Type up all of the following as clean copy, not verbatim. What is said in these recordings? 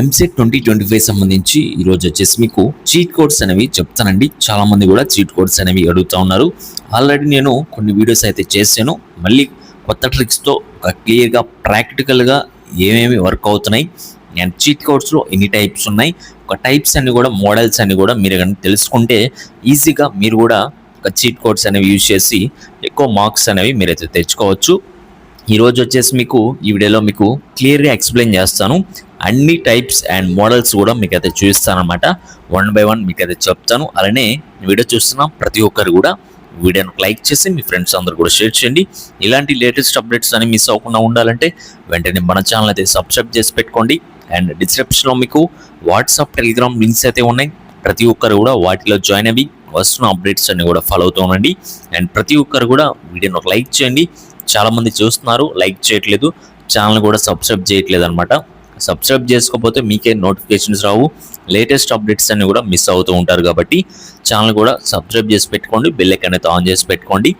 ఎంసెట్ 2025 సంబంధించి ఈరోజు వచ్చేసి మీకు చీట్ కోడ్స్ అనేవి చెప్తానండి. చాలా మంది కూడా చీట్ కోడ్స్ అనేవి అడుగుతూ ఉన్నారు. ఆల్రెడీ నేను కొన్ని వీడియోస్ అయితే చేశాను. మళ్ళీ కొత్త ట్రిక్స్తో ఒక క్లియర్గా ప్రాక్టికల్గా ఏమేమి వర్క్ అవుతున్నాయి అండ్ చీట్ కోడ్స్లో ఎన్ని టైప్స్ ఉన్నాయి, ఒక టైప్స్ అన్ని కూడా మోడల్స్ అన్ని కూడా మీరు కానీ తెలుసుకుంటే ఈజీగా మీరు కూడా ఒక చీట్ కోడ్స్ అనేవి యూజ్ చేసి ఎక్కువ మార్క్స్ అనేవి మీరైతే తెచ్చుకోవచ్చు. ఈరోజు వచ్చేసి మీకు ఈ వీడియోలో మీకు క్లియర్గా ఎక్స్ప్లెయిన్ చేస్తాను. అన్ని టైప్స్ అండ్ మోడల్స్ కూడా మీకు అయితే చూపిస్తాను అనమాట. 1 by 1 మీకు అయితే చెప్తాను. అలానే వీడియో చూస్తున్న ప్రతి ఒక్కరు కూడా వీడియోను లైక్ చేసి మీ ఫ్రెండ్స్ అందరూ కూడా షేర్ చేయండి. ఇలాంటి లేటెస్ట్ అప్డేట్స్ అని మిస్ అవ్వకుండా ఉండాలంటే వెంటనే మన ఛానల్ అయితే సబ్స్క్రైబ్ చేసి పెట్టుకోండి. అండ్ డిస్క్రిప్షన్లో మీకు వాట్సాప్, టెలిగ్రామ్ లింక్స్ అయితే ఉన్నాయి. ప్రతి ఒక్కరు కూడా వాటిలో జాయిన్ అయ్యి వస్తున్న అప్డేట్స్ అన్ని కూడా ఫాలో అవుతూ ఉండండి. అండ్ ప్రతి ఒక్కరు కూడా వీడియోను లైక్ చేయండి. చాలామంది చూస్తున్నారు, లైక్ చేయట్లేదు, ఛానల్ కూడా సబ్స్క్రైబ్ చేయట్లేదు అనమాట. సబ్స్క్రైబ్ చేసుకోకపోతే మీకే నోటిఫికేషన్స్ రావు, లేటెస్ట్ అప్డేట్స్ అన్ని కూడా మిస్ అవుతూ ఉంటారు. కాబట్టి ఛానల్ కూడా సబ్స్క్రైబ్ చేసి పెట్టుకోండి, బెల్ ఐకాన్ అయితే ఆన్ చేసి పెట్టుకోండి.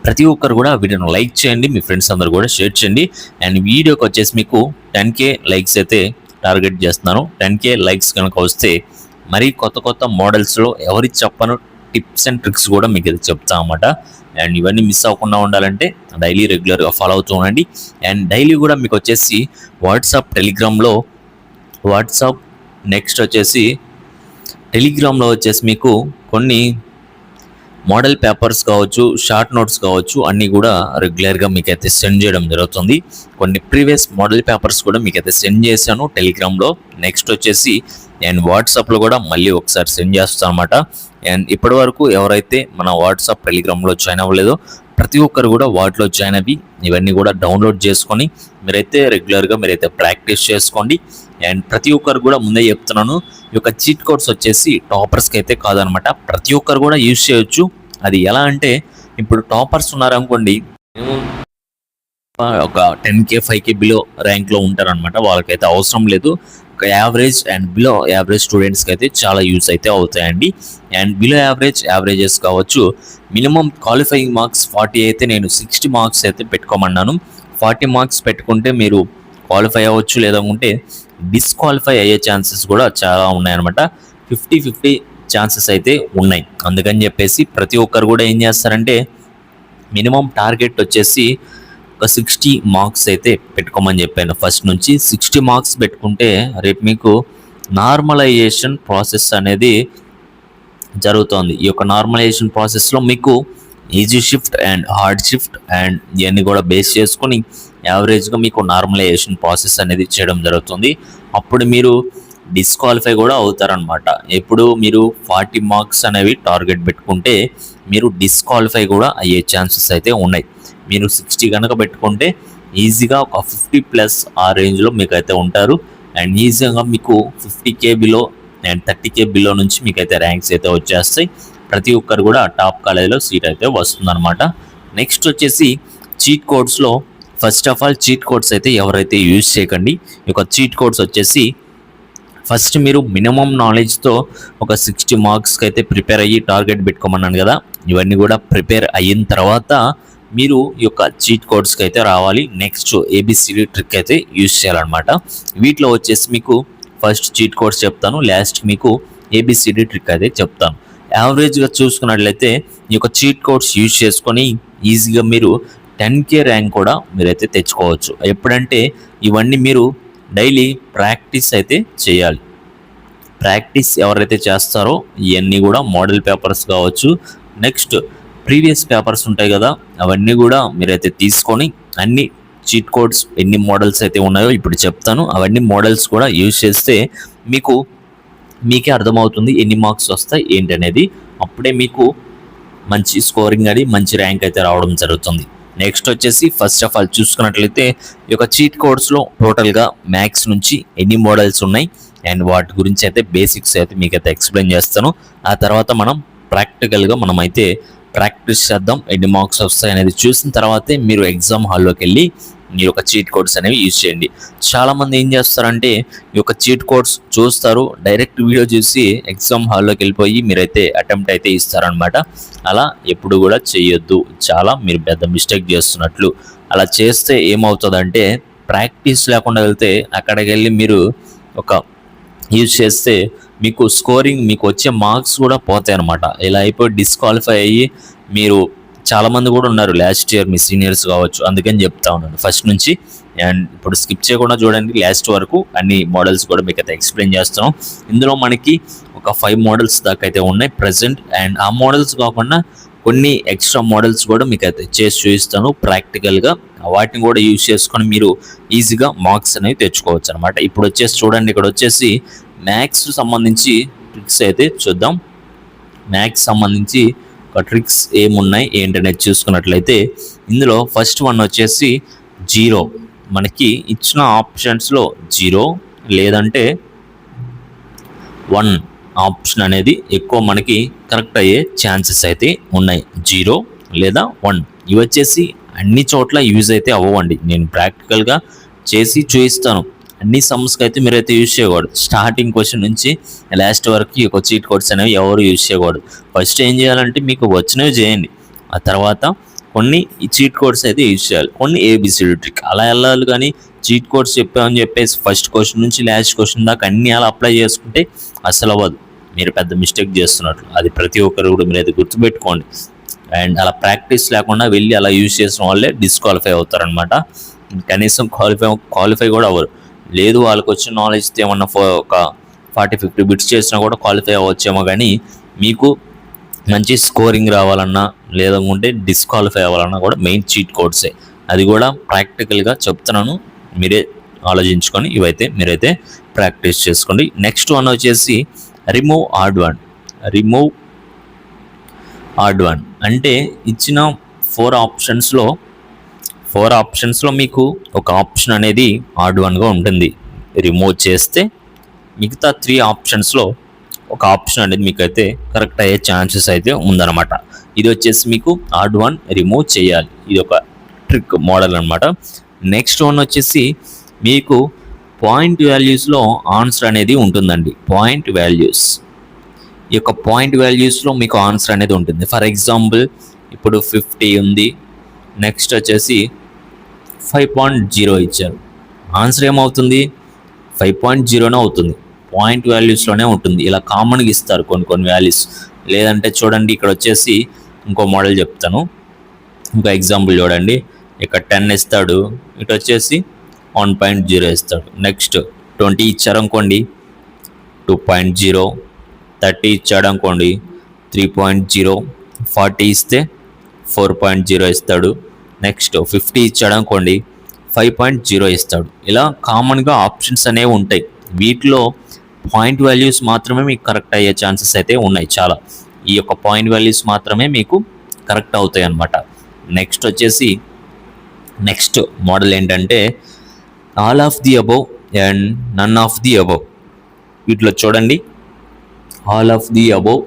ప్రతి ఒక్కరు కూడా వీడియోను లైక్ చేయండి, మీ ఫ్రెండ్స్ అందరూ కూడా షేర్ చేయండి. అండ్ వీడియోకి వచ్చేసి మీకు 10K లైక్స్ అయితే టార్గెట్ చేస్తున్నాను. 10K లైక్స్ కనుక వస్తే మరీ కొత్త కొత్త మోడల్స్లో ఎవరికి చెప్పను టిప్స్ అండ్ ట్రిక్స్ కూడా మీకు ఇది చెప్తాం అన్నమాట. అండ్ ఇవన్నీ మిస్ అవ్వకుండా ఉండాలంటే డైలీ రెగ్యులర్గా ఫాలో అవుతూ ఉండండి. అండ్ డైలీ కూడా మీకు వచ్చేసి వాట్సాప్, టెలిగ్రామ్లో నెక్స్ట్ వచ్చేసి టెలిగ్రామ్లో వచ్చేసి మీకు కొన్ని మోడల్ పేపర్స్ కావచ్చు, షార్ట్ నోట్స్ కావచ్చు, అన్నీ కూడా రెగ్యులర్గా మీకైతే సెండ్ చేయడం జరుగుతుంది. కొన్ని ప్రీవియస్ మోడల్ పేపర్స్ కూడా మీకైతే సెండ్ చేశాను టెలిగ్రామ్లో. నెక్స్ట్ వచ్చేసి అండ్ వాట్సాప్లో కూడా మళ్ళీ ఒకసారి సెండ్ చేస్తాను అనమాట. అండ్ ఇప్పటి వరకు ఎవరైతే మన వాట్సాప్, టెలిగ్రామ్లో జాయిన్ అవ్వలేదో ప్రతి ఒక్కరు కూడా వాటిలో జాయిన్ అవ్వి ఇవన్నీ కూడా డౌన్లోడ్ చేసుకొని మీరైతే రెగ్యులర్గా మీరైతే ప్రాక్టీస్ చేసుకోండి. అండ్ ప్రతి ఒక్కరు కూడా ముందే చెప్తున్నాను, ఈ యొక్క చీట్ కోడ్స్ వచ్చేసి టాపర్స్కి అయితే కాదనమాట, ప్రతి ఒక్కరు కూడా యూజ్ చేయొచ్చు. అది ఎలా అంటే ఇప్పుడు టాపర్స్ ఉన్నారనుకోండి, ఒక 10K 5K బిలో ర్యాంక్లో ఉంటారనమాట, వాళ్ళకైతే అవసరం లేదు. ఒక యావరేజ్ అండ్ బిలో యావరేజ్ స్టూడెంట్స్కి అయితే చాలా యూజ్ అయితే అవుతాయండి. అండ్ బిలో యావరేజెస్ కావచ్చు. మినిమం క్వాలిఫైయింగ్ మార్క్స్ 40 అయితే నేను 60 మార్క్స్ అయితే పెట్టుకోమన్నాను. 40 మార్క్స్ పెట్టుకుంటే మీరు క్వాలిఫై అవ్వచ్చు, లేదంటే డిస్క్వాలిఫై అయ్యే ఛాన్సెస్ కూడా చాలా ఉన్నాయన్నమాట. 50-50 ఛాన్సెస్ అయితే ఉన్నాయి. అందుకని చెప్పేసి ప్రతి ఒక్కరు కూడా ఏం చేస్తారంటే మినిమం టార్గెట్ వచ్చేసి ఒక 60 మార్క్స్ అయితే పెట్టుకోమని చెప్పాను. ఫస్ట్ నుంచి 60 మార్క్స్ పెట్టుకుంటే రేపు మీకు నార్మలైజేషన్ ప్రాసెస్ అనేది జరుగుతుంది. ఈ యొక్క నార్మలైజేషన్ ప్రాసెస్లో మీకు easy shift and hard shift and ఇవన్నీ కూడా బేస్ చేసుకొని యావరేజ్గా మీకు నార్మలైజేషన్ ప్రాసెస్ అనేది చేయడం జరుగుతుంది. అప్పుడు మీరు డిస్క్వాలిఫై కూడా అవుతారనమాట. ఎప్పుడు మీరు 40 మార్క్స్ అనేవి టార్గెట్ పెట్టుకుంటే మీరు డిస్క్వాలిఫై కూడా అయ్యే ఛాన్సెస్ అయితే ఉన్నాయి. మీరు 60 కనుక పెట్టుకుంటే ఈజీగా ఒక 50+ ఆ రేంజ్లో మీకు అయితే ఉంటారు. అండ్ ఈజీగా మీకు 50K below and 30K below నుంచి మీకైతే ర్యాంక్స్ అయితే వచ్చేస్తాయి. ప్రతి ఒక్కరు కూడా టాప్ కాలేజీలో సీట్ అయితే వస్తుందన్నమాట. నెక్స్ట్ వచ్చేసి చీట్ కోడ్స్లో first of all cheat codes అయితే ఎవరైతే యూజ్ చేయకండి. ఈ యొక్క చీట్ కోడ్స్ వచ్చేసి ఫస్ట్ మీరు మినిమం నాలెడ్జ్తో ఒక 60 మార్క్స్కి అయితే ప్రిపేర్ అయ్యి టార్గెట్ పెట్టుకోమన్నాను కదా, ఇవన్నీ కూడా ప్రిపేర్ అయిన తర్వాత మీరు ఈ యొక్క చీట్ కోడ్స్కి అయితే రావాలి. నెక్స్ట్ ABCD ట్రిక్ అయితే యూజ్ చేయాలన్నమాట. వీటిలో వచ్చేసి మీకు ఫస్ట్ చీట్ కోడ్స్ చెప్తాను, లాస్ట్ మీకు ABCD ట్రిక్ అయితే చెప్తాను. యావరేజ్గా చూసుకున్నట్లయితే ఈ యొక్క చీట్ కోడ్స్ యూజ్ చేసుకొని ఈజీగా మీరు 10K ర్యాంక్ కూడా మీరైతే తెచ్చుకోవచ్చు. ఎప్పుడంటే ఇవన్నీ మీరు డైలీ ప్రాక్టీస్ అయితే చేయాలి. ప్రాక్టీస్ ఎవరైతే చేస్తారో ఇవన్నీ కూడా మోడల్ పేపర్స్ కావచ్చు, నెక్స్ట్ ప్రీవియస్ పేపర్స్ ఉంటాయి కదా, అవన్నీ కూడా మీరైతే తీసుకొని అన్ని చీట్ కోడ్స్ ఎన్ని మోడల్స్ అయితే ఉన్నాయో ఇప్పుడు చెప్తాను. అవన్నీ మోడల్స్ కూడా యూజ్ చేస్తే మీకే అర్థమవుతుంది ఎన్ని మార్క్స్ వస్తాయి ఏంటనేది. అప్పుడే మీకు మంచి స్కోరింగ్ అని మంచి ర్యాంక్ అయితే రావడం జరుగుతుంది. నెక్స్ట్ వచ్చేసి ఫస్ట్ ఆఫ్ ఆల్ చూసుకున్నట్లయితే ఈ యొక్క చీట్ కోడ్స్లో టోటల్గా మ్యాథ్స్ నుంచి ఎన్ని మోడల్స్ ఉన్నాయి అండ్ వాటి గురించి అయితే బేసిక్స్ అయితే మీకైతే ఎక్స్ప్లెయిన్ చేస్తాను. ఆ తర్వాత మనం ప్రాక్టికల్గా మనమైతే ప్రాక్టీస్ చేద్దాం. ఎన్ని మార్క్స్ వస్తాయి అనేది చూసిన తర్వాతే మీరు ఎగ్జామ్ హాల్లోకి వెళ్ళి ఈ యొక్క చీట్ కోడ్స్ అనేవి యూజ్ చేయండి. చాలామంది ఏం చేస్తారంటే ఈ యొక్క చీట్ కోడ్స్ చూస్తారు, డైరెక్ట్ వీడియో చూసి ఎగ్జామ్ హాల్లోకి వెళ్ళిపోయి మీరైతే అటెంప్ట్ అయితే ఇస్తారనమాట. అలా ఎప్పుడు కూడా చేయొద్దు, చాలా మీరు పెద్ద మిస్టేక్ చేస్తున్నట్లు. అలా చేస్తే ఏమవుతుందంటే ప్రాక్టీస్ లేకుండా వెళ్తే అక్కడికి వెళ్ళి మీరు ఒక యూజ్ చేస్తే మీకు స్కోరింగ్ మీకు వచ్చే మార్క్స్ కూడా పోతాయి అనమాట. ఇలా అయిపోయి డిస్క్వాలిఫై అయ్యి మీరు చాలామంది కూడా ఉన్నారు లాస్ట్ ఇయర్ మీ సీనియర్స్ కావచ్చు. అందుకని చెప్తా ఉన్నాను ఫస్ట్ నుంచి. అండ్ ఇప్పుడు స్కిప్ చేయకుండా చూడండి లాస్ట్ వరకు, అన్ని మోడల్స్ కూడా మీకు అయితే ఎక్స్ప్లెయిన్ చేస్తున్నాం. ఇందులో మనకి ఒక 5 మోడల్స్ దాకా అయితే ఉన్నాయి ప్రజెంట్. అండ్ ఆ మోడల్స్ కాకుండా కొన్ని ఎక్స్ట్రా మోడల్స్ కూడా మీకు అయితే చేసి చూపిస్తాను ప్రాక్టికల్గా. వాటిని కూడా యూజ్ చేసుకొని మీరు ఈజీగా మార్క్స్ అనేవి తెచ్చుకోవచ్చు అనమాట. ఇప్పుడు వచ్చేసి చూడండి, ఇక్కడ వచ్చేసి మ్యాథ్స్ సంబంధించి ట్రిక్స్ అయితే చూద్దాం. మ్యాథ్స్ సంబంధించి ఒక ట్రిక్స్ ఏమున్నాయి ఏంటనేది చూసుకున్నట్లయితే ఇందులో ఫస్ట్ వన్ వచ్చేసి 0. మనకి ఇచ్చిన ఆప్షన్స్లో 0 లేదంటే 1 ఆప్షన్ అనేది ఎక్కువ మనకి కరెక్ట్ అయ్యే ఛాన్సెస్ అయితే ఉన్నాయి. 0 లేదా 1 ఇవి వచ్చేసి అన్ని చోట్ల యూజ్ అయితే అవ్వండి. నేను ప్రాక్టికల్గా చేసి చూపిస్తాను. అన్ని సమ్స్కి అయితే మీరైతే యూజ్ చేయకూడదు. స్టార్టింగ్ క్వశ్చన్ నుంచి లాస్ట్ వరకు ఒక చీట్ కోడ్స్ అనేవి ఎవరు యూజ్ చేయకూడదు. ఫస్ట్ ఏం చేయాలంటే మీకు వచ్చినవి చేయండి, ఆ తర్వాత కొన్ని చీట్ కోడ్స్ అయితే యూజ్ చేయాలి, కొన్ని ఏబిసిడి ట్రిక్ అలా వెళ్ళాలి. కానీ చీట్ కోడ్స్ చెప్పామని చెప్పేసి ఫస్ట్ క్వశ్చన్ నుంచి లాస్ట్ క్వశ్చన్ దాకా అన్ని అలా అప్లై చేసుకుంటే అసలు అవ్వదు. మీరు పెద్ద మిస్టేక్ చేస్తున్నట్లు, అది ప్రతి ఒక్కరు కూడా మీరైతే గుర్తుపెట్టుకోండి. అండ్ అలా ప్రాక్టీస్ లేకుండా వెళ్ళి అలా యూజ్ చేసిన వాళ్ళే డిస్క్వాలిఫై అవుతారనమాట. కనీసం క్వాలిఫై కూడా అవ్వరు. లేదు వాళ్ళకి వచ్చిన నాలెడ్జ్ ఏమన్నా ఒక 40-50 బిట్స్ చేసినా కూడా క్వాలిఫై అవ్వచ్చేమో, కానీ మీకు మంచి స్కోరింగ్ రావాలన్నా లేదంటే డిస్క్వాలిఫై అవ్వాలన్నా కూడా మెయిన్ చీట్ కోడ్సే. అది కూడా ప్రాక్టికల్గా చెప్తున్నాను, మీరే ఆలోచించుకొని ఇవైతే మీరైతే ప్రాక్టీస్ చేసుకోండి. నెక్స్ట్ వన్ వచ్చేసి రిమూవ్ ఆడ్ వన్ అంటే ఇచ్చిన 4 ఆప్షన్స్లో మీకు ఒక ఆప్షన్ అనేది ఆడ్ వన్గా ఉంటుంది. రిమూవ్ చేస్తే మిగతా 3 ఆప్షన్స్లో ఒక ఆప్షన్ అనేది మీకు అయితే కరెక్ట్ అయ్యే ఛాన్సెస్ అయితే ఉందన్నమాట. ఇది వచ్చేసి మీకు ఆడ్ వన్ రిమూవ్ చేయాలి. ఇది ఒక ట్రిక్ మోడల్ అనమాట. నెక్స్ట్ వన్ వచ్చేసి మీకు పాయింట్ వాల్యూస్లో ఆన్సర్ అనేది ఉంటుందండి. ఈ యొక్క పాయింట్ వాల్యూస్లో మీకు ఆన్సర్ అనేది ఉంటుంది. ఫర్ ఎగ్జాంపుల్ ఇప్పుడు 50 ఉంది, నెక్స్ట్ వచ్చేసి 5.0 ఇచ్చారు. ఆన్సర్ ఏమవుతుంది? 5.0నే అవుతుంది. పాయింట్ వాల్యూస్లోనే ఉంటుంది. ఇలా కామన్గా ఇస్తారు కొన్ని వాల్యూస్. లేదంటే చూడండి, ఇక్కడ వచ్చేసి ఇంకో మోడల్ చెప్తాను. ఇంకో ఎగ్జాంపుల్ చూడండి, ఇక్కడ 10 ఇస్తాడు, ఇటు వచ్చేసి 1.0 ఇస్తాడు. నెక్స్ట్ 20 ఇచ్చారనుకోండి 2.0, 30 ఇచ్చాడు అనుకోండి 3.0, 40 ఇస్తే 4.0 ఇస్తాడు. నెక్స్ట్ 50 ఇచ్చాడు అనుకోండి 5.0 ఇస్తాడు. ఇలా కామన్గా ఆప్షన్స్ అనేవి ఉంటాయి. వీటిలో పాయింట్ వాల్యూస్ మాత్రమే మీకు కరెక్ట్ అయ్యే ఛాన్సెస్ అయితే ఉన్నాయి చాలా. ఈ యొక్క పాయింట్ వాల్యూస్ మాత్రమే మీకు కరెక్ట్ అవుతాయి అన్నమాట. నెక్స్ట్ వచ్చేసి నెక్స్ట్ మోడల్ ఏంటంటే all of the above and none of the above. వీటిలో చూడండి, ఆల్ ఆఫ్ ది అబోవ్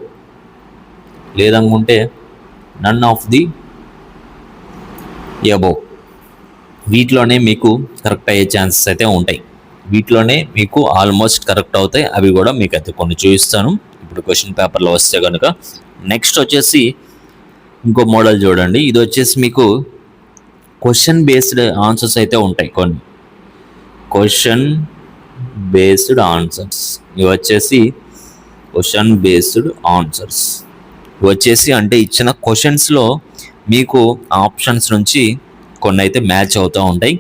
లేదనుకుంటే నన్ ఆఫ్ ది అబోవ్, వీటిలోనే మీకు కరెక్ట్ అయ్యే ఛాన్సెస్ అయితే ఉంటాయి. వీటిలోనే మీకు ఆల్మోస్ట్ కరెక్ట్ అవుతాయి. అవి కూడా మీకు అయితే కొన్ని చూపిస్తాను ఇప్పుడు క్వశ్చన్ పేపర్లో వస్తే కనుక. నెక్స్ట్ వచ్చేసి ఇంకో మోడల్ చూడండి. ఇది వచ్చేసి మీకు క్వశ్చన్ బేస్డ్ ఆన్సర్స్ అయితే ఉంటాయి. కొన్ని క్వశ్చన్ బేస్డ్ ఆన్సర్స్ ఇవి వచ్చేసి క్వశ్చన్ బేస్డ్ ఆన్సర్స్ వచ్చేసి అంటే ఇచ్చిన క్వశ్చన్స్లో మీకు ఆప్షన్స్ నుంచి కొన్ని అయితే మ్యాచ్ అవుతూ ఉంటాయి.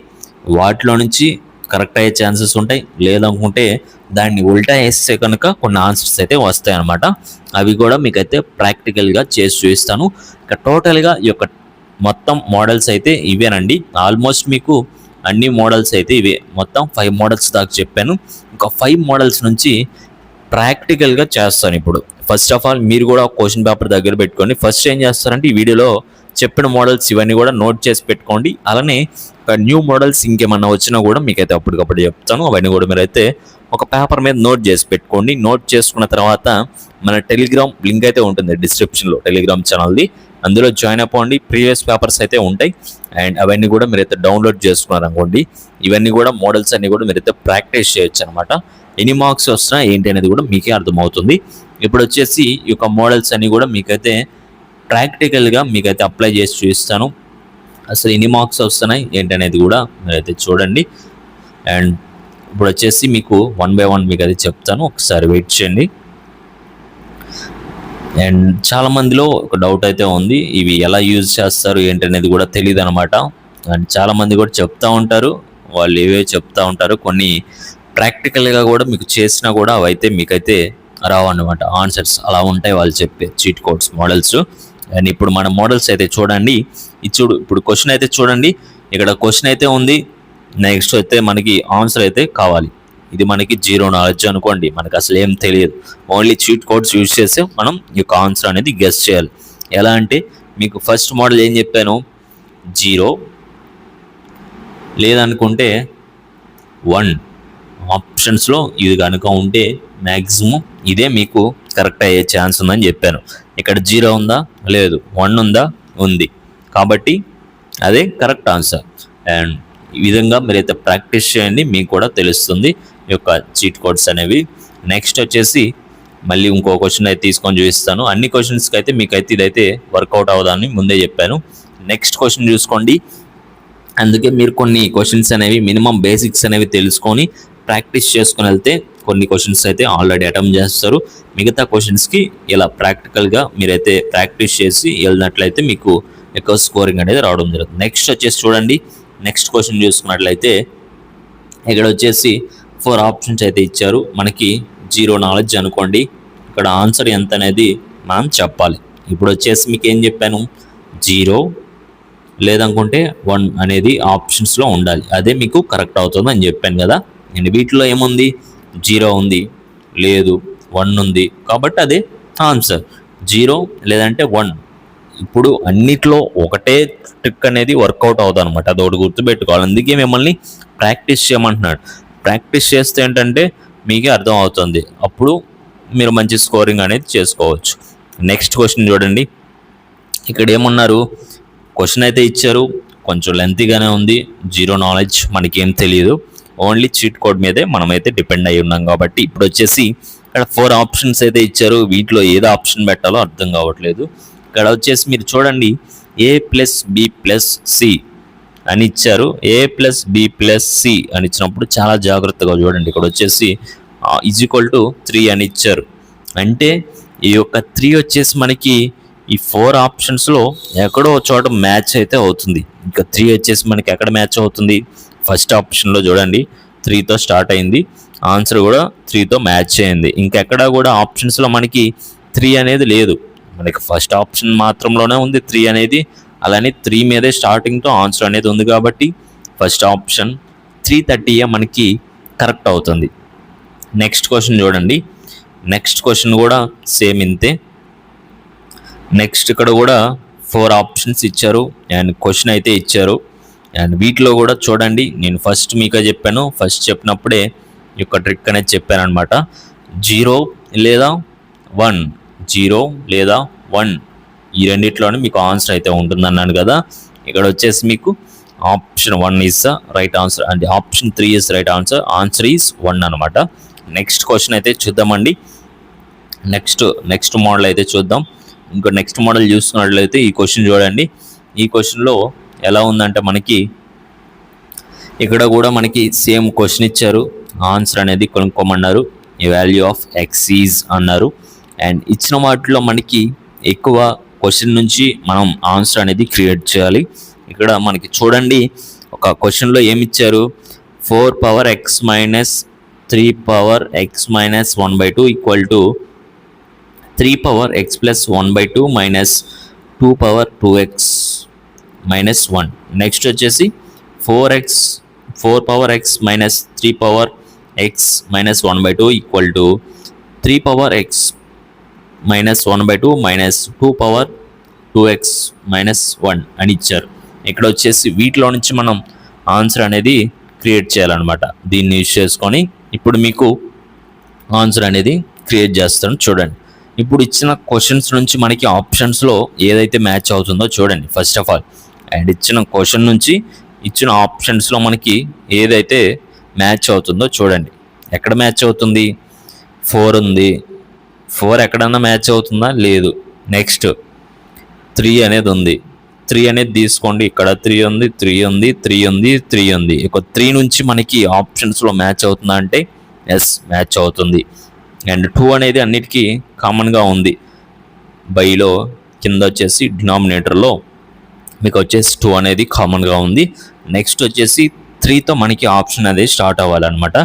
వాటిలో నుంచి కరెక్ట్ అయ్యే ఛాన్సెస్ ఉంటాయి. లేదనుకుంటే దాన్ని ఉల్టా వేస్తే కనుక కొన్ని ఆన్సర్స్ అయితే వస్తాయి అన్నమాట. అవి కూడా మీకైతే ప్రాక్టికల్గా చేసి చూపిస్తాను. ఇక టోటల్గా ఈ యొక్క మొత్తం మోడల్స్ అయితే ఇవేనండి. ఆల్మోస్ట్ మీకు అన్ని మోడల్స్ అయితే ఇవే. మొత్తం 5 మోడల్స్ దాకా చెప్పాను. ఇంకా 5 మోడల్స్ నుంచి ప్రాక్టికల్గా చేస్తాను ఇప్పుడు. ఫస్ట్ ఆఫ్ ఆల్ మీరు కూడా క్వశ్చన్ పేపర్ దగ్గర పెట్టుకోండి. ఫస్ట్ ఏం చేస్తారంటే ఈ వీడియోలో చెప్పిన మోడల్స్ ఇవన్నీ కూడా నోట్ చేసి పెట్టుకోండి. అలానే న్యూ మోడల్స్ ఇంకేమన్నా వచ్చినా కూడా మీకైతే అప్పటికప్పుడు చెప్తాను. అవన్నీ కూడా మీరైతే ఒక పేపర్ మీద నోట్ చేసి పెట్టుకోండి. నోట్ చేసుకున్న తర్వాత మన టెలిగ్రామ్ లింక్ అయితే ఉంటుంది డిస్క్రిప్షన్లో, టెలిగ్రామ్ ఛానల్ది. అందులో జాయిన్ అయిపోండి. ప్రీవియస్ పేపర్స్ అయితే ఉంటాయి అండ్ అవన్నీ కూడా మీరైతే డౌన్లోడ్ చేసుకున్నారు అనుకోండి. ఇవన్నీ కూడా మోడల్స్ అన్నీ కూడా మీరైతే ప్రాక్టీస్ చేయొచ్చు అనమాట. ఎన్ని మార్క్స్ వస్తున్నా ఏంటి అనేది కూడా మీకే అర్థమవుతుంది. ఇప్పుడు వచ్చేసి ఈ యొక్క మోడల్స్ అన్నీ కూడా మీకైతే ప్రాక్టికల్గా మీకైతే అప్లై చేసి చూపిస్తాను. అసలు ఎన్ని మార్క్స్ వస్తున్నాయి ఏంటి అనేది కూడా మీరైతే చూడండి. అండ్ ఇప్పుడు వచ్చేసి మీకు 1 బై 1 మీకు అది చెప్తాను, ఒకసారి వెయిట్ చేయండి. అండ్ చాలా మందిలో ఒక డౌట్ అయితే ఉంది, ఇవి ఎలా యూజ్ చేస్తారు ఏంటనేది కూడా తెలియదు అనమాట. అండ్ చాలా మంది కూడా చెప్తా ఉంటారు, వాళ్ళు ఏవేవి చెప్తా ఉంటారు, కొన్ని ప్రాక్టికల్గా కూడా మీకు చేసినా కూడా అవైతే మీకైతే రావు అనమాట. ఆన్సర్స్ అలా ఉంటాయి వాళ్ళు చెప్పే చీట్ కోడ్స్ మోడల్స్. అండ్ ఇప్పుడు మన మోడల్స్ అయితే చూడండి, ఇప్పుడు క్వశ్చన్ అయితే చూడండి, ఇక్కడ క్వశ్చన్ అయితే ఉంది, నెక్స్ట్ అయితే మనకి ఆన్సర్ అయితే కావాలి. ఇది మనకి జీరో నాలెడ్జ్ అనుకోండి, మనకు అసలు ఏం తెలియదు, ఓన్లీ చీట్ కోడ్స్ యూజ్ చేసి మనం ఈ యొక్క ఆన్సర్ అనేది గెస్ చేయాలి. ఎలా అంటే మీకు ఫస్ట్ మోడల్ ఏం చెప్పాను, 0 లేదనుకుంటే 1 ఆప్షన్స్లో ఇది కనుక ఉంటే మ్యాక్సిమం ఇదే మీకు కరెక్ట్ అయ్యే ఛాన్స్ ఉందని చెప్పాను. ఇక్కడ 0 ఉందా, లేదు, 1 ఉందా, ఉంది, కాబట్టి అదే కరెక్ట్ ఆన్సర్. అండ్ ఈ విధంగా మీరైతే ప్రాక్టీస్ చేయండి, మీకు కూడా తెలుస్తుంది ఈ యొక్క చీట్ కోడ్స్ అనేవి. నెక్స్ట్ వచ్చేసి మళ్ళీ ఇంకో క్వశ్చన్ అయితే తీసుకొని చూపిస్తాను. అన్ని క్వశ్చన్స్కి అయితే మీకైతే ఇదైతే వర్కౌట్ అవ్వదని ముందే చెప్పాను. నెక్స్ట్ క్వశ్చన్ చూసుకోండి. అందుకే మీరు కొన్ని క్వశ్చన్స్ అనేవి మినిమం బేసిక్స్ అనేవి తెలుసుకొని ప్రాక్టీస్ చేసుకుని వెళ్తే కొన్ని క్వశ్చన్స్ అయితే ఆల్రెడీ అటెంప్ట్ చేస్తారు. మిగతా క్వశ్చన్స్కి ఇలా ప్రాక్టికల్గా మీరైతే ప్రాక్టీస్ చేసి వెళ్ళినట్లయితే మీకు ఎక్కువ స్కోరింగ్ అనేది రావడం జరుగుతుంది. నెక్స్ట్ వచ్చేసి చూడండి, నెక్స్ట్ క్వశ్చన్ చూసుకున్నట్లయితే ఇక్కడ వచ్చేసి 4 ఆప్షన్స్ అయితే ఇచ్చారు. మనకి 0 నాలెడ్జ్ అనుకోండి, ఇక్కడ ఆన్సర్ ఎంత అనేది మనం చెప్పాలి. ఇప్పుడు వచ్చేసి మీకు ఏం చెప్పాను, 0 లేదనుకుంటే 1 అనేది ఆప్షన్స్లో ఉండాలి, అదే మీకు కరెక్ట్ అవుతుంది అని చెప్పాను కదా. అండ్ వీటిలో ఏముంది, 0 ఉంది, లేదు, 1 ఉంది, కాబట్టి అదే ఆన్సర్. 0 లేదంటే 1. ఇప్పుడు అన్నిట్లో ఒకటే ట్రిక్ అనేది వర్కౌట్ అవుతుంది అనమాట, అదొకటి గుర్తుపెట్టుకోవాలి. అందుకే మిమ్మల్ని ప్రాక్టీస్ చేయమంటున్నాడు. ప్రాక్టీస్ చేస్తే ఏంటంటే మీకే అర్థం అవుతుంది, అప్పుడు మీరు మంచి స్కోరింగ్ అనేది చేసుకోవచ్చు. నెక్స్ట్ క్వశ్చన్ చూడండి, ఇక్కడ ఏమన్నారు, క్వశ్చన్ అయితే ఇచ్చారు, కొంచెం లెంతీగానే ఉంది, 0 నాలెడ్జ్, మనకేం తెలియదు, ఓన్లీ చీట్ కోడ్ మీదే మనమైతే డిపెండ్ అయి ఉన్నాం కాబట్టి. ఇప్పుడు వచ్చేసి ఇక్కడ 4 ఆప్షన్స్ అయితే ఇచ్చారు, వీటిలో ఏదో ఆప్షన్ పెట్టాలో అర్థం కావట్లేదు. ఇక్కడ వచ్చేసి మీరు చూడండి, A+B+C అని ఇచ్చారు. A+B+C అని ఇచ్చినప్పుడు చాలా జాగ్రత్తగా చూడండి. ఇక్కడ వచ్చేసి =3 అని ఇచ్చారు. అంటే ఈ యొక్క 3 వచ్చేసి మనకి ఈ 4 ఆప్షన్స్లో ఎక్కడో చోట మ్యాచ్ అయితే అవుతుంది. ఇంకా 3 వచ్చేసి మనకి ఎక్కడ మ్యాచ్ అవుతుంది, ఫస్ట్ ఆప్షన్లో చూడండి, 3తో స్టార్ట్ అయింది, ఆన్సర్ కూడా 3తో మ్యాచ్ అయింది. ఇంకెక్కడా కూడా ఆప్షన్స్లో మనకి 3 అనేది లేదు, మనకి ఫస్ట్ ఆప్షన్ మాత్రంలోనే ఉంది 3 అనేది. అలానే 3 మీదే స్టార్టింగ్తో ఆన్సర్ అనేది ఉంది కాబట్టి ఫస్ట్ ఆప్షన్ 330 మనకి కరెక్ట్ అవుతుంది. నెక్స్ట్ క్వశ్చన్ చూడండి, నెక్స్ట్ క్వశ్చన్ కూడా సేమ్ ఇంతే. నెక్స్ట్ ఇక్కడ కూడా 4 ఆప్షన్స్ ఇచ్చారు అండ్ క్వశ్చన్ అయితే ఇచ్చారు. అండ్ వీటిలో కూడా చూడండి, నేను ఫస్ట్ మీకే చెప్పాను, ఫస్ట్ చెప్పినప్పుడే ఈ యొక్క ట్రిక్ అనేది చెప్పాను అనమాట. 0 లేదా 1, 0 లేదా 1 ఈ రెండిట్లోనే మీకు ఆన్సర్ అయితే ఉంటుందన్నాను కదా. ఇక్కడ వచ్చేసి మీకు option 1 is the right answer and option 3 is right answer. Answer is 1 అనమాట. నెక్స్ట్ క్వశ్చన్ అయితే చూద్దామండి. నెక్స్ట్ మోడల్ అయితే చూద్దాం. ఇంకో నెక్స్ట్ మోడల్ చూసుకున్నట్లయితే ఈ క్వశ్చన్ చూడండి. ఈ క్వశ్చన్లో ఎలా ఉందంటే మనకి ఇక్కడ కూడా మనకి సేమ్ క్వశ్చన్ ఇచ్చారు, ఆన్సర్ అనేది కొనుక్కోమన్నారు, ఈ వాల్యూ ఆఫ్ ఎక్స్ ఈజ్ అన్నారు. అండ్ ఇచ్చిన వాటిలో మనకి ఎక్కువ క్వశ్చన్ నుంచి మనం ఆన్సర్ అనేది క్రియేట్ చేయాలి. ఇక్కడ మనకి చూడండి, ఒక క్వశ్చన్లో ఏమి ఇచ్చారు, 4x - 3x - 1/2 = 3x + 1/2 - 2x - 1. Next వచ్చేసి 4x - 3x - 1/2 = 3x - 1/2 - 2x - 1 అని ఇచ్చారు. ఇక్కడ వచ్చేసి వీటిలో నుంచి మనం ఆన్సర్ అనేది క్రియేట్ చేయాలన్నమాట. దీన్ని యూజ్ చేసుకొని ఇప్పుడు మీకు ఆన్సర్ అనేది క్రియేట్ చేస్తాను చూడండి. ఇప్పుడు ఇచ్చిన క్వశ్చన్స్ నుంచి మనకి ఆప్షన్స్లో ఏదైతే మ్యాచ్ అవుతుందో చూడండి ఫస్ట్ ఆఫ్ ఆల్. అండ్ ఇచ్చిన క్వశ్చన్ నుంచి ఇచ్చిన ఆప్షన్స్లో మనకి ఏదైతే మ్యాచ్ అవుతుందో చూడండి. ఎక్కడ మ్యాచ్ అవుతుంది, 4 ఉంది, 4 ఎక్కడన్నా మ్యాచ్ అవుతుందా, లేదు. నెక్స్ట్ 3 అనేది ఉంది, 3 అనేది తీసుకోండి. ఇక్కడ 3 ఉంది, 3 ఉంది, 3 ఉంది, 3 ఉంది. ఇక 3 నుంచి మనకి ఆప్షన్స్లో మ్యాచ్ అవుతుందా అంటే ఎస్, మ్యాచ్ అవుతుంది. అండ్ 2 అనేది అన్నిటికీ కామన్గా ఉంది. బైలో కింద వచ్చేసి డినామినేటర్లో మీకు వచ్చేసి 2 అనేది కామన్గా ఉంది. నెక్స్ట్ వచ్చేసి 3తో మనకి ఆప్షన్ అనేది స్టార్ట్ అవ్వాలన్నమాట.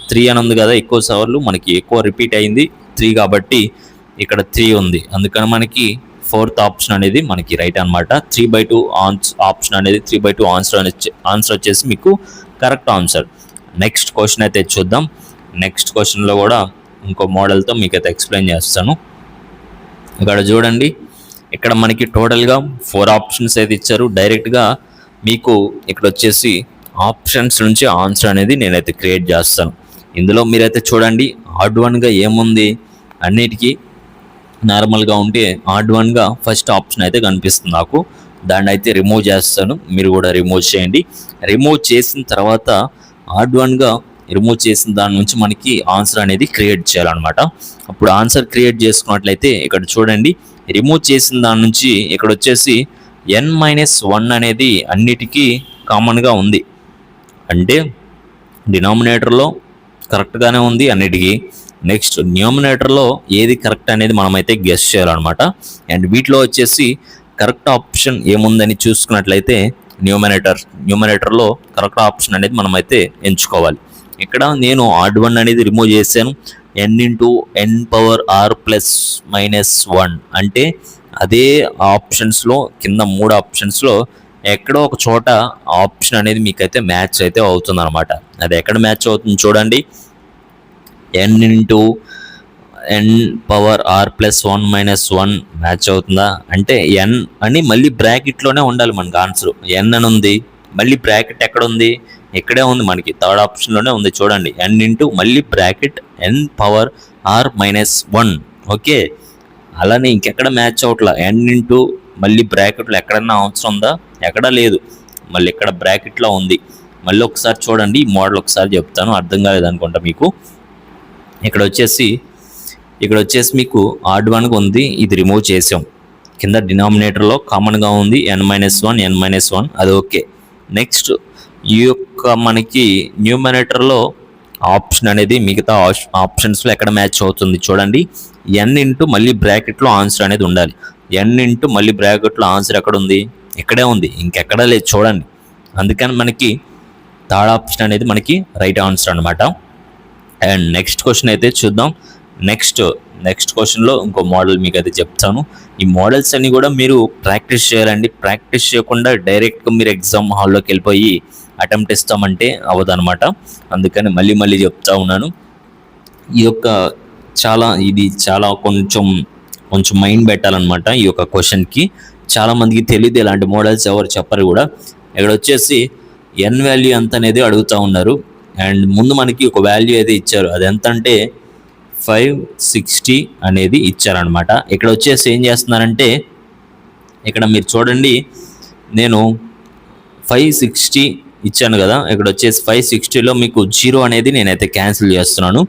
3 అని ఉంది కదా, ఎక్కువ సార్లు మనకి ఎక్కువ రిపీట్ అయింది 3 కాబట్టి ఇక్కడ 3 ఉంది. అందుకని మనకి 4th ఆప్షన్ అనేది మనకి రైట్ అనమాట. 3/2 ఆప్షన్ అనేది 3/2 ఆన్సర్ వచ్చేసి మీకు కరెక్ట్ ఆన్సర్. నెక్స్ట్ క్వశ్చన్ అయితే చూద్దాం. నెక్స్ట్ క్వశ్చన్లో కూడా ఇంకో మోడల్తో మీకు అయితే ఎక్స్ప్లెయిన్ చేస్తాను. ఇక్కడ చూడండి, ఇక్కడ మనకి టోటల్గా 4 ఆప్షన్స్ అయితే ఇచ్చారు. డైరెక్ట్గా మీకు ఇక్కడ వచ్చేసి ఆప్షన్స్ నుంచి ఆన్సర్ అనేది నేనైతే క్రియేట్ చేస్తాను. ఇందులో మీరైతే చూడండి, ఆడ్ వన్గా ఏముంది, అన్నిటికీ నార్మల్గా ఉంటే ఆడ్ వన్గా ఫస్ట్ ఆప్షన్ అయితే కనిపిస్తుంది నాకు. దాన్ని అయితే రిమూవ్ చేస్తాను, మీరు కూడా రిమూవ్ చేయండి. రిమూవ్ చేసిన తర్వాత ఆడ్ వన్గా రిమూవ్ చేసిన దాని నుంచి మనకి ఆన్సర్ అనేది క్రియేట్ చేయాలన్నమాట. అప్పుడు ఆన్సర్ క్రియేట్ చేసుకున్నట్లయితే ఇక్కడ చూడండి, రిమూవ్ చేసిన దాని నుంచి ఇక్కడ వచ్చేసి n-1 అనేది అన్నిటికీ కామన్గా ఉంది. అంటే డినామినేటర్లో కరెక్ట్గానే ఉంది అన్నిటికీ. నెక్స్ట్ న్యూమినేటర్లో ఏది కరెక్ట్ అనేది మనమైతే గెస్ చేయాలన్నమాట. అండ్ వీటిలో వచ్చేసి కరెక్ట్ ఆప్షన్ ఏముందని చూసుకున్నట్లయితే న్యూమినేటర్లో కరెక్ట్ ఆప్షన్ అనేది మనమైతే ఎంచుకోవాలి. ఇక్కడ నేను ఆడ్ వన్ అనేది రిమూవ్ చేశాను. n×n⁻r+-1 అంటే అదే ఆప్షన్స్లో కింద 3 ఆప్షన్స్లో ఎక్కడో ఒక చోట ఆప్షన్ అనేది మీకైతే మ్యాచ్ అయితే అవుతుంది అనమాట. అది ఎక్కడ మ్యాచ్ అవుతుంది చూడండి, n×n⁻r+1-1 మ్యాచ్ అవుతుందా అంటే n అని మళ్ళీ బ్రాకెట్లోనే ఉండాలి మనకు ఆన్సర్. n అని ఉంది, మళ్ళీ బ్రాకెట్ ఎక్కడ ఉంది, ఇక్కడే ఉంది మనకి, థర్డ్ ఆప్షన్లోనే ఉంది చూడండి. n మళ్ళీ బ్రాకెట్ n⁻r-1. ఓకే, అలానే ఇంకెక్కడ మ్యాచ్ అవట్లా. n మళ్ళీ బ్రాకెట్లో ఎక్కడన్నా అవసరం ఉందా, ఎక్కడా లేదు, మళ్ళీ ఇక్కడ బ్రాకెట్లో ఉంది. మళ్ళీ ఒకసారి చూడండి, ఈ మోడల్ ఒకసారి చెప్తాను, అర్థం కాలేదనుకుంటా మీకు. ఇక్కడ వచ్చేసి మీకు ఆడ్ వన్గా ఉంది, ఇది రిమూవ్ చేసాం. కింద డినామినేటర్లో కామన్గా ఉంది n-1 అది ఓకే. నెక్స్ట్ ఈ యొక్క మనకి న్యూమినేటర్లో ఆప్షన్ అనేది మిగతా ఆప్షన్స్లో ఎక్కడ మ్యాచ్ అవుతుంది చూడండి, n మళ్ళీ బ్రాకెట్లో ఆన్సర్ అనేది ఉండాలి. n మళ్ళీ బ్రాకెట్లో ఆన్సర్ ఎక్కడ ఉంది, ఇక్కడే ఉంది, ఇంకెక్కడా లేదు చూడండి. అందుకని మనకి థర్డ్ ఆప్షన్ అనేది మనకి రైట్ ఆన్సర్ అనమాట. అండ్ నెక్స్ట్ క్వశ్చన్ అయితే చూద్దాం. నెక్స్ట్ క్వశ్చన్లో ఇంకో మోడల్ మీకు అయితే చెప్తాను. ఈ మోడల్స్ అన్ని కూడా మీరు ప్రాక్టీస్ చేయాలండి. ప్రాక్టీస్ చేయకుండా డైరెక్ట్గా మీరు ఎగ్జామ్ హాల్లోకి వెళ్ళిపోయి అటెంప్ట్ ఇస్తామంటే అవ్వదనమాట. అందుకని మళ్ళీ చెప్తా ఉన్నాను. ఈ యొక్క ఇది చాలా కొంచెం మైండ్ పెట్టాలన్నమాట. ఈ యొక్క క్వశ్చన్కి చాలామందికి తెలియదు, ఇలాంటి మోడల్స్ ఎవరు చెప్పరు కూడా. ఇక్కడ వచ్చేసి n వాల్యూ ఎంత అనేది అడుగుతూ ఉన్నారు. అండ్ ముందు మనకి ఒక వాల్యూ అయితే ఇచ్చారు, అది ఎంత అంటే 560 అనేది ఇచ్చారనమాట. ఇక్కడ వచ్చేసి ఏం చేస్తున్నారంటే, ఇక్కడ మీరు చూడండి, నేను 560 ఇచ్చాను కదా, ఇక్కడ వచ్చేసి 560లో మీకు 0 అనేది నేనైతే క్యాన్సిల్ చేస్తున్నాను.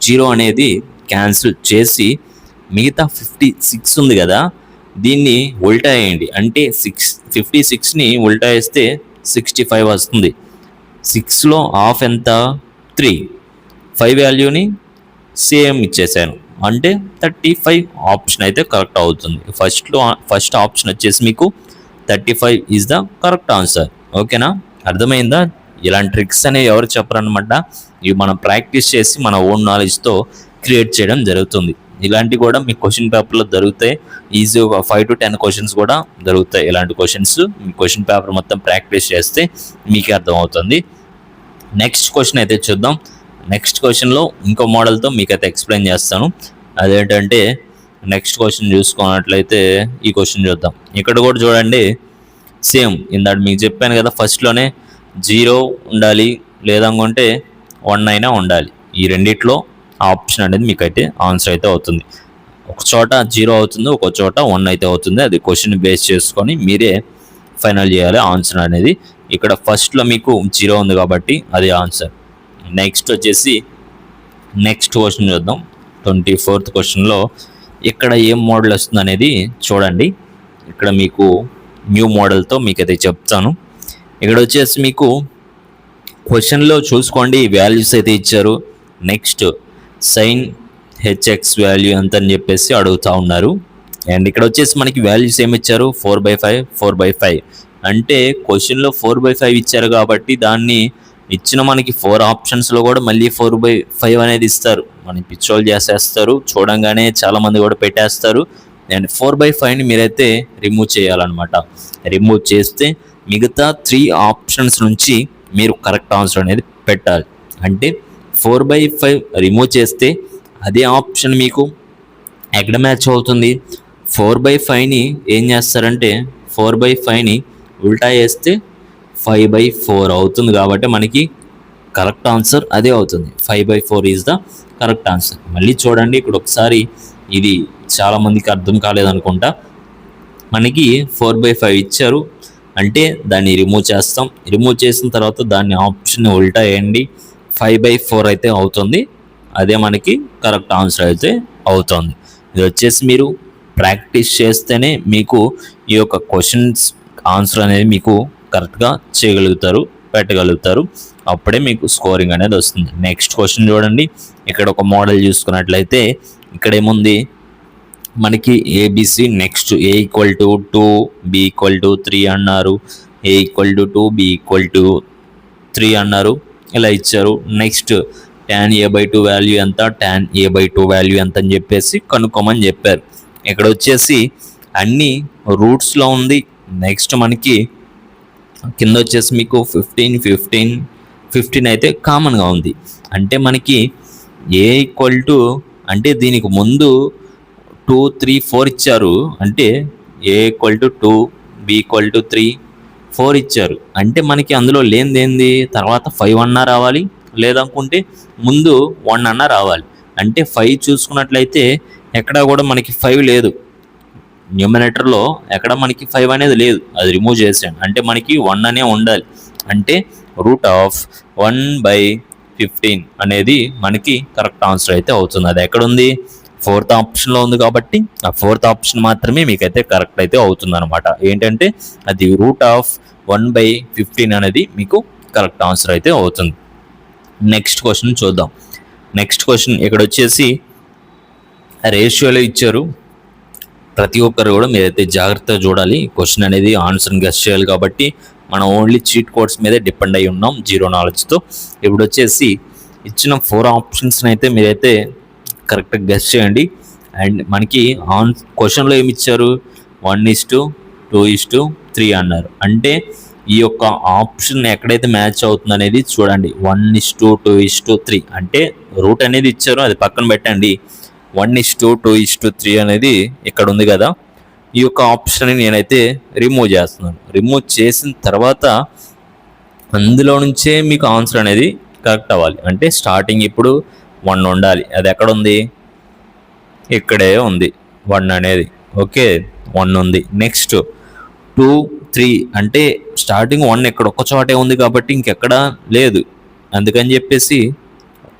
0 అనేది క్యాన్సిల్ చేసి మిగతా 56 ఉంది కదా, దీన్ని ఉల్టా వేయండి. అంటే 56ని ఉల్టా వేస్తే 65 వస్తుంది. 6లో హాఫ్ ఎంత, 3. 5 వాల్యూని సేమ్ ఇచ్చేసాను అంటే 35 ఆప్షన్ అయితే కరెక్ట్ అవుతుంది. ఫస్ట్ ఆప్షన్ వచ్చేసి మీకు 35 ఈజ్ ద కరెక్ట్ ఆన్సర్. ఓకేనా, అర్థమైందా? ఇలాంటి ట్రిక్స్ అనేవి ఎవరు చెప్పరనమాట. ఇవి మనం ప్రాక్టీస్ చేసి మన ఓన్ నాలెడ్జ్తో క్రియేట్ చేయడం జరుగుతుంది. ఇలాంటివి కూడా మీ క్వశ్చన్ పేపర్లో దొరుకుతాయి. ఈజీగా 5 to 10 క్వశ్చన్స్ కూడా దొరుకుతాయి. ఇలాంటి క్వశ్చన్స్ మీ క్వశ్చన్ పేపర్ మొత్తం ప్రాక్టీస్ చేస్తే మీకే అర్థమవుతుంది. నెక్స్ట్ క్వశ్చన్ అయితే చూద్దాం. నెక్స్ట్ క్వశ్చన్లో ఇంకో మోడల్తో మీకైతే ఎక్స్ప్లెయిన్ చేస్తాను. అదేంటంటే నెక్స్ట్ క్వశ్చన్ చూసుకున్నట్లయితే ఈ క్వశ్చన్ చూద్దాం. ఇక్కడ కూడా చూడండి, సేమ్ ఇందాక మీకు చెప్పాను కదా, ఫస్ట్లోనే 0 ఉండాలి, లేదనుకుంటే 1 అయినా ఉండాలి. ఈ రెండిట్లో ఆప్షన్ అనేది మీకైతే ఆన్సర్ అయితే అవుతుంది. ఒక చోట 0 అవుతుంది, ఒక చోట 1 అయితే అవుతుంది. అది క్వశ్చన్ బేస్ చేసుకొని మీరే ఫైనల్ చేయాలి ఆన్సర్ అనేది. ఇక్కడ ఫస్ట్లో మీకు 0 ఉంది కాబట్టి అది ఆన్సర్. నెక్స్ట్ వచ్చేసి నెక్స్ట్ క్వశ్చన్ చూద్దాం. 24th క్వశ్చన్లో ఇక్కడ ఏం మోడల్ వస్తుంది అనేది చూడండి. ఇక్కడ మీకు న్యూ మోడల్తో మీకైతే చెప్తాను. ఇక్కడ వచ్చేసి మీకు క్వశ్చన్లో చూసుకోండి వాల్యూస్ అయితే ఇచ్చారు. నెక్స్ట్ సైన్ హెచ్ఎక్స్ వాల్యూ ఎంత అని చెప్పేసి అడుగుతూ ఉన్నారు. అండ్ ఇక్కడ వచ్చేసి మనకి వాల్యూస్ ఏమి ఇచ్చారు, 4/5 4/5. అంటే క్వశ్చన్లో 4/5 ఇచ్చారు కాబట్టి దాన్ని ఇచ్చిన మనకి 4 ఆప్షన్స్లో కూడా మళ్ళీ 4/5 అనేది ఇస్తారు. మనకి పిచ్చోళ్ళు చేసేస్తారు, చూడంగానే చాలామంది కూడా పెట్టేస్తారు. అండ్ 4/5ని మీరైతే రిమూవ్ చేయాలన్నమాట. రిమూవ్ చేస్తే మిగతా 3 ఆప్షన్స్ నుంచి మీరు కరెక్ట్ ఆన్సర్ అనేది పెట్టాలి. అంటే 4/5 రిమూవ్ చేస్తే అదే ఆప్షన్ మీకు ఎక్కడ మ్యాచ్ అవుతుంది, 4/5ని ఏం చేస్తారంటే 4/5ని ఉల్టా వేస్తే 5/4 అవుతుంది. కాబట్టి మనకి కరెక్ట్ ఆన్సర్ అదే అవుతుంది. 5/4 ఈజ్ ద కరెక్ట్ ఆన్సర్. మళ్ళీ చూడండి ఇక్కడ ఒకసారి, ఇది చాలామందికి అర్థం కాలేదనుకుంటా. మనకి 4/5 ఇచ్చారు అంటే దాన్ని రిమూవ్ చేస్తాం. రిమూవ్ చేసిన తర్వాత దాన్ని ఆప్షన్ ఉల్టా వేయండి, 5/4 అయితే అవుతుంది. అదే మనకి కరెక్ట్ ఆన్సర్ అయితే అవుతుంది. ఇది వచ్చేసి మీరు ప్రాక్టీస్ చేస్తేనే మీకు ఈ యొక్క క్వశ్చన్స్ ఆన్సర్ అనేది మీకు కరెక్ట్గా చేయగలుగుతారు, పెట్టగలుగుతారు. అప్పుడే మీకు స్కోరింగ్ అనేది వస్తుంది. నెక్స్ట్ క్వశ్చన్ చూడండి. ఇక్కడ ఒక మోడల్ చూసుకున్నట్లయితే ఇక్కడ ఏముంది మనకి ABC. Next A equal to 2, B equal to 3 అన్నారు. A equal to 2, B equal to 3 అన్నారు. ఇలా ఇచ్చారు. నెక్స్ట్ tan a/2 వాల్యూ ఎంత, tan a/2 వాల్యూ ఎంత అని చెప్పేసి కనుక్కోమని చెప్పారు. ఇక్కడ వచ్చేసి అన్ని రూట్స్లో ఉంది. నెక్స్ట్ మనకి కింద వచ్చేసి మీకు 15 అయితే కామన్గా ఉంది. అంటే మనకి ఏ ఈక్వల్ టు, అంటే దీనికి ముందు 2, 3, 4 ఇచ్చారు. అంటే A equal to 2, B equal to 3, 4 ఇచ్చారు. అంటే మనకి అందులో లేనిదేంది, తర్వాత 5 అన్నా రావాలి, లేదనుకుంటే ముందు 1 అన్నా రావాలి. అంటే 5 చూసుకున్నట్లయితే ఎక్కడా కూడా మనకి 5 లేదు. న్యూమినేటర్లో ఎక్కడ మనకి 5 అనేది లేదు, అది రిమూవ్ చేసాను. అంటే మనకి 1 అనే ఉండాలి. అంటే √1/15 అనేది మనకి కరెక్ట్ ఆన్సర్ అయితే అవుతుంది. అది ఎక్కడుంది, 4th ఆప్షన్లో ఉంది. కాబట్టి ఆ 4th ఆప్షన్ మాత్రమే మీకైతే కరెక్ట్ అయితే అవుతుంది అనమాట. ఏంటంటే అది √1/15 అనేది మీకు కరెక్ట్ ఆన్సర్ అయితే అవుతుంది. నెక్స్ట్ క్వశ్చన్ చూద్దాం. నెక్స్ట్ క్వశ్చన్ ఇక్కడ వచ్చేసి రేషియోలో ఇచ్చారు. ప్రతి ఒక్కరు కూడా మీరైతే జాగ్రత్తగా చూడాలి. క్వశ్చన్ అనేది ఆన్సర్ని గెస్ చేయాలి. కాబట్టి మనం ఓన్లీ చీట్ కోడ్స్ మీదే డిపెండ్ అయి ఉన్నాం, జీరో నాలెడ్జ్తో. ఇప్పుడు వచ్చేసి ఇచ్చిన 4 ఆప్షన్స్ని అయితే మీరైతే కరెక్ట్గా గెస్ చేయండి. అండ్ మనకి క్వశ్చన్లో ఏమి ఇచ్చారు, 1:2:3 అన్నారు. అంటే ఈ యొక్క ఆప్షన్ ఎక్కడైతే మ్యాచ్ అవుతుంది అనేది చూడండి. 1:2:3 అంటే రూట్ అనేది ఇచ్చారు, అది పక్కన పెట్టండి. 1:2:3 అనేది ఇక్కడ ఉంది కదా. ఈ యొక్క ఆప్షన్ని నేనైతే రిమూవ్ చేస్తున్నాను. రిమూవ్ చేసిన తర్వాత అందులో నుంచే మీకు ఆన్సర్ అనేది కరెక్ట్ అవ్వాలి. అంటే స్టార్టింగ్ ఇప్పుడు 1 ఉండాలి. అది ఎక్కడ ఉంది, ఇక్కడే ఉంది 1 అనేది. ఓకే, 1 ఉంది. నెక్స్ట్ 2, 3 అంటే స్టార్టింగ్ 1 ఇక్కడ ఒక్క చోటే ఉంది కాబట్టి ఇంకెక్కడ లేదు. అందుకని చెప్పేసి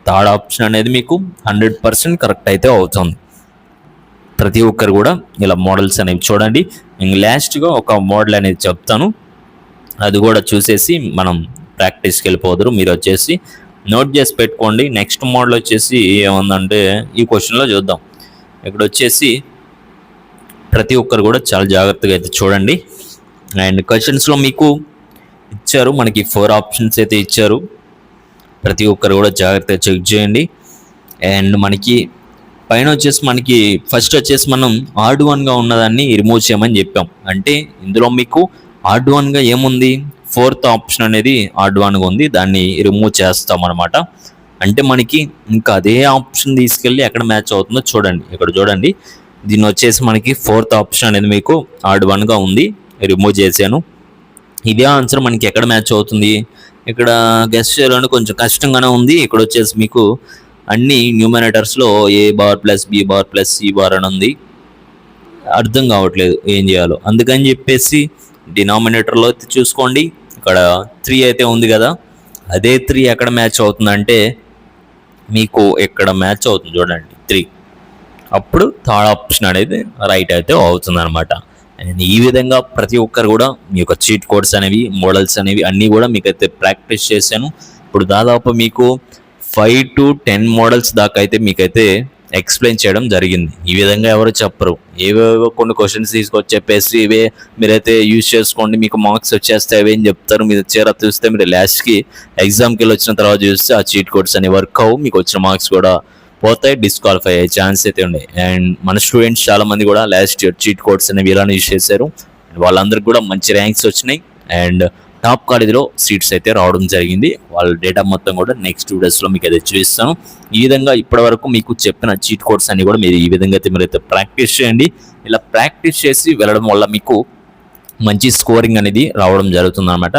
థర్డ్ ఆప్షన్ అనేది మీకు 100% కరెక్ట్ అయితే అవుతుంది. ప్రతి ఒక్కరు కూడా ఇలా మోడల్స్ అనేవి చూడండి. నేను లాస్ట్గా ఒక మోడల్ అనేది చెప్తాను, అది కూడా చూసేసి మనం ప్రాక్టీస్కి వెళ్ళిపోదురు. మీరు వచ్చేసి నోట్ చేసి పెట్టుకోండి. నెక్స్ట్ మోడల్ వచ్చేసి ఏముందంటే ఈ క్వశ్చన్లో చూద్దాం. ఇక్కడ వచ్చేసి ప్రతి ఒక్కరు కూడా చాలా జాగ్రత్తగా అయితే చూడండి. అండ్ క్వశ్చన్స్లో మీకు ఇచ్చారు, మనకి 4 ఆప్షన్స్ అయితే ఇచ్చారు. ప్రతి ఒక్కరు కూడా జాగ్రత్తగా చెక్ చేయండి. అండ్ మనకి పైన వచ్చేసి మనకి ఫస్ట్ వచ్చేసి మనం R1గా ఉన్నదాన్ని రిమూవ్ చేయమని చెప్పాం. అంటే ఇందులో మీకు R1గా ఏముంది, 4th ఆప్షన్ అనేది R1గా ఉంది, దాన్ని రిమూవ్ చేస్తాం అనమాట. అంటే మనకి ఇంకా అదే ఆప్షన్ తీసుకెళ్ళి ఎక్కడ మ్యాచ్ అవుతుందో చూడండి. ఇక్కడ చూడండి, దీన్ని వచ్చేసి మనకి 4th ఆప్షన్ అనేది మీకు R1గా ఉంది, రిమూవ్ చేశాను. ఇదే ఆన్సర్ మనకి ఎక్కడ మ్యాచ్ అవుతుంది, ఇక్కడ గెస్ చేయాలని కొంచెం కష్టంగానే ఉంది. ఇక్కడ వచ్చేసి మీకు అన్ని న్యూమినేటర్స్లో A+B+C+ అని ఉంది, అర్థం కావట్లేదు ఏం చేయాలో. అందుకని చెప్పేసి డినామినేటర్లో చూసుకోండి, ఇక్కడ 3 అయితే ఉంది కదా, అదే 3 ఎక్కడ మ్యాచ్ అవుతుందంటే మీకు ఇక్కడ మ్యాచ్ అవుతుంది చూడండి 3. అప్పుడు థర్డ్ ఆప్షన్ అనేది రైట్ అయితే అవుతుంది అనమాట. అండ్ ఈ విధంగా ప్రతి ఒక్కరు కూడా మీ యొక్క చీట్ కోడ్స్ అనేవి మోడల్స్ అనేవి అన్నీ కూడా మీకైతే ప్రాక్టీస్ చేశాను. ఇప్పుడు దాదాపు మీకు 5 to 10 మోడల్స్ దాకా అయితే మీకైతే ఎక్స్ప్లెయిన్ చేయడం జరిగింది. ఈ విధంగా ఎవరు చెప్పరు. ఏవేవో కొన్ని క్వశ్చన్స్ తీసుకొచ్చి చెప్పేసి ఇవే మీరైతే యూజ్ చేసుకోండి మీకు మార్క్స్ వచ్చేస్తాయి అవి అని చెప్తారు. మీరు చీర చూస్తే మీరు లాస్ట్కి ఎగ్జామ్కి వెళ్ళి వచ్చిన తర్వాత చూస్తే ఆ చీట్ కోడ్స్ అనేవి వర్క్ అవ్వు, మీకు వచ్చిన మార్క్స్ కూడా పోతాయి, డిస్క్వాలిఫై అయ్యే ఛాన్స్ అయితే ఉన్నాయి. అండ్ మన స్టూడెంట్స్ చాలా మంది కూడా లాస్ట్ ఇయర్ చీట్ కోడ్స్ అనేవి ఇలానే యూజ్ చేశారు. వాళ్ళందరికీ కూడా మంచి ర్యాంక్స్ వచ్చినాయి అండ్ టాప్ కాలేజీలో సీట్స్ అయితే రావడం జరిగింది. వాళ్ళ డేటా మొత్తం కూడా నెక్స్ట్ వీడియోస్లో మీకు అయితే చూపిస్తాను. ఈ విధంగా ఇప్పటివరకు మీకు చెప్పిన చీట్ కోడ్స్ అన్ని కూడా మీరు ఈ విధంగా అయితే మీరైతే ప్రాక్టీస్ చేయండి. ఇలా ప్రాక్టీస్ చేసి వెళ్ళడం వల్ల మీకు మంచి స్కోరింగ్ అనేది రావడం జరుగుతుంది అనమాట.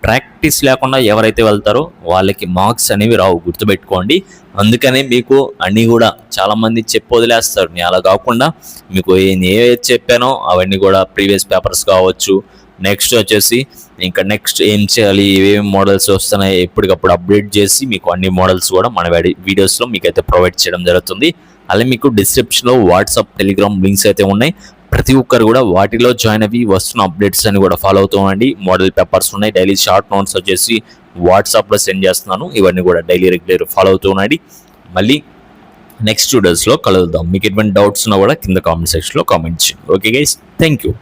ప్రాక్టీస్ లేకుండా ఎవరైతే వెళ్తారో వాళ్ళకి మార్క్స్ అనేవి రావు, గుర్తుపెట్టుకోండి. అందుకనే మీకు అన్నీ కూడా చాలామంది చెప్పి వదిలేస్తారు. నేను అలా కాకుండా మీకు నేను ఏవైతే చెప్పానో అవన్నీ కూడా ప్రీవియస్ పేపర్స్ కావచ్చు, నెక్స్ట్ వచ్చేసి ఇంకా నెక్స్ట్ ఏం చేయాలి, ఏమేమి మోడల్స్ వస్తున్నాయి ఎప్పటికప్పుడు అప్డేట్ చేసి మీకు అన్ని మోడల్స్ కూడా మన వీడియోస్లో మీకు అయితే ప్రొవైడ్ చేయడం జరుగుతుంది. అలాగే మీకు డిస్క్రిప్షన్లో వాట్సాప్, టెలిగ్రామ్ లింక్స్ అయితే ఉన్నాయి. ప్రతి ఒక్కరు కూడా వాటిలో జాయిన్ అయ్యి వస్తున్న అప్డేట్స్ అని కూడా ఫాలో అవుతూ ఉండండి. మోడల్ పేపర్స్ ఉన్నాయి, డైలీ షార్ట్ నోట్స్ వచ్చేసి వాట్సాప్లో సెండ్ చేస్తున్నాను. ఇవన్నీ కూడా డైలీ రెగ్యులర్ ఫాలో అవుతూ ఉండండి. మళ్ళీ నెక్స్ట్ వీడియోస్లో కలుద్దాం. మీకు ఎటువంటి డౌట్స్ ఉన్నా కూడా కింద కామెంట్ సెక్షన్లో కామెంట్ చేయండి. Okay guys, thank you.